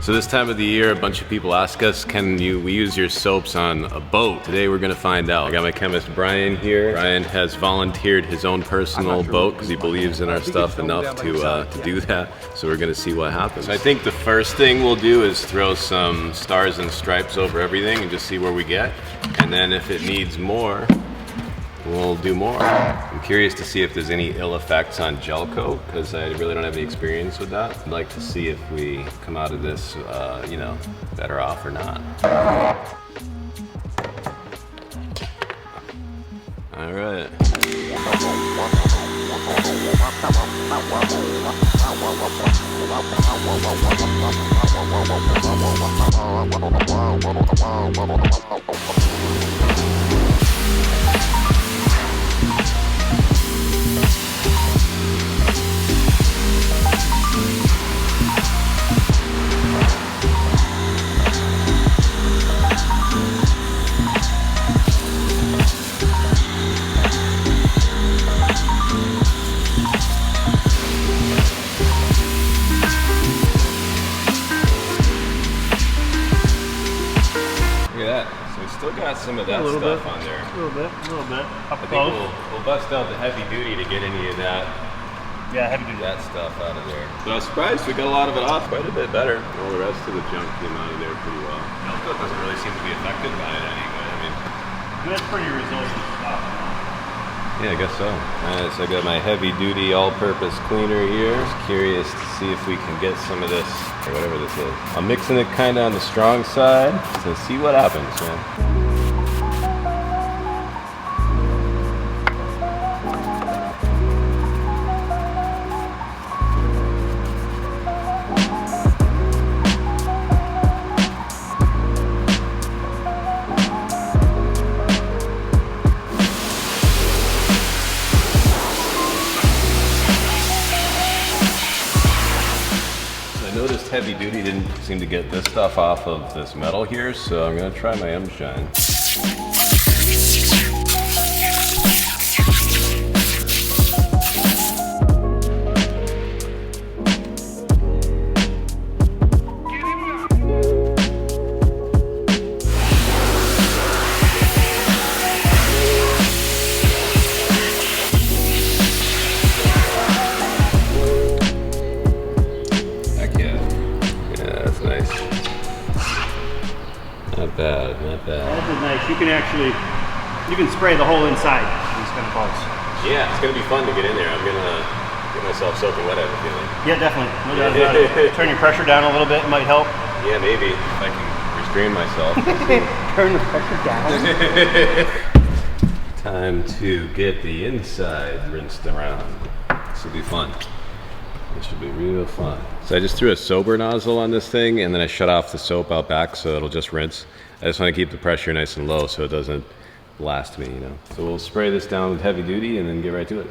So this time of the year, a bunch of people ask us, can we use your soaps on a boat? Today we're gonna find out. I got my chemist Brian here. Brian has volunteered his own personal boat because he believes in our stuff enough to do that. So we're gonna see what happens. So I think the first thing we'll do is throw some Stars and Stripes over everything and just see where we get. And then if it needs more, we'll do more. I'm curious to see if there's any ill effects on gel coat because I really don't have any experience with that. I'd like to see if we come out of this, you know, better off or not. All right. Still got some of that stuff on there. A little bit. Up I close. think we'll bust out the heavy duty to get any of that. Yeah, heavy duty. That stuff out of there. But I was surprised we got a lot of it off quite a bit better. All the rest of the junk came out of there pretty well. Elko doesn't really seem to be affected by it anyway. I mean, that's pretty resilient stuff. Yeah, I guess so. Alright, so I got my heavy duty all-purpose cleaner here. Just curious to see if we can get some of this, or whatever this is. I'm mixing it kind of on the strong side, so see what happens, man. Heavy duty didn't seem to get this stuff off of this metal here, so I'm gonna try my M-Shine. Not bad. That is nice. You can spray the whole inside of these kind of boats. Yeah, it's gonna be fun to get in there. I'm gonna get myself soaking wet, I have a feeling. Yeah, definitely. No doubt about it. Turn your pressure down a little bit, it might help. Yeah, maybe. If I can restrain myself. Turn the pressure down. Time to get the inside rinsed around. This will be fun. This should be real fun. So I just threw a sober nozzle on this thing and then I shut off the soap out back so it'll just rinse. I just want to keep the pressure nice and low so it doesn't blast me, you know. So we'll spray this down with heavy duty and then get right to it.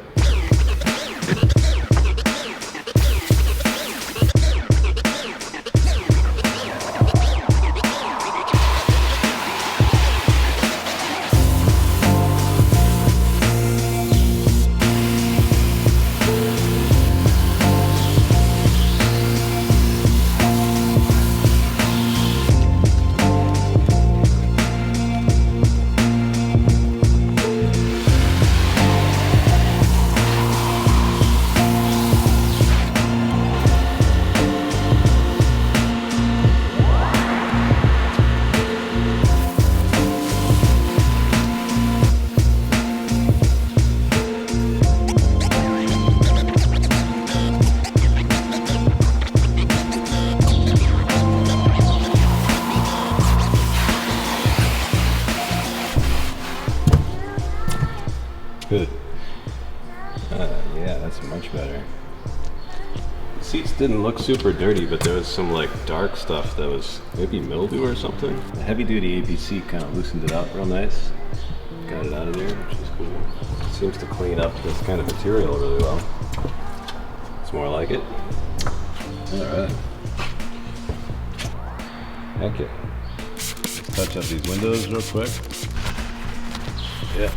Good. Yeah, that's much better. The seats didn't look super dirty, but there was some like dark stuff that was maybe mildew or something. The heavy duty APC kind of loosened it up real nice. Got it out of there, which is cool. It seems to clean up this kind of material really well. It's more like it. Alright. Heck yeah. Touch up these windows real quick. Yeah.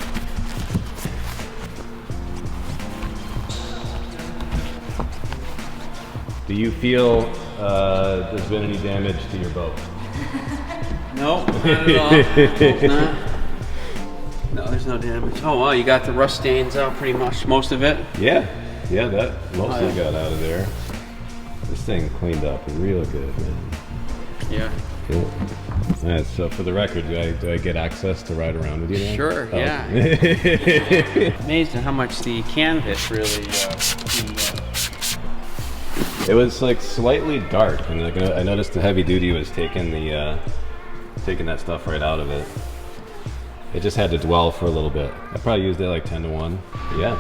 Do you feel there's been any damage to your boat. No, not at all. Hope not. No, there's no damage. Oh wow, you got the rust stains out pretty much, most of it? Yeah, that mostly got out of there. This thing cleaned up real good, man. Yeah. Cool. Alright, so for the record, do I get access to ride around with you now? Sure, Oh. yeah. Amazed at how much the canvas really It was like slightly dark, and like, I noticed the heavy duty was taking that stuff right out of it. It just had to dwell for a little bit. I probably used it like 10 to 1. But yeah.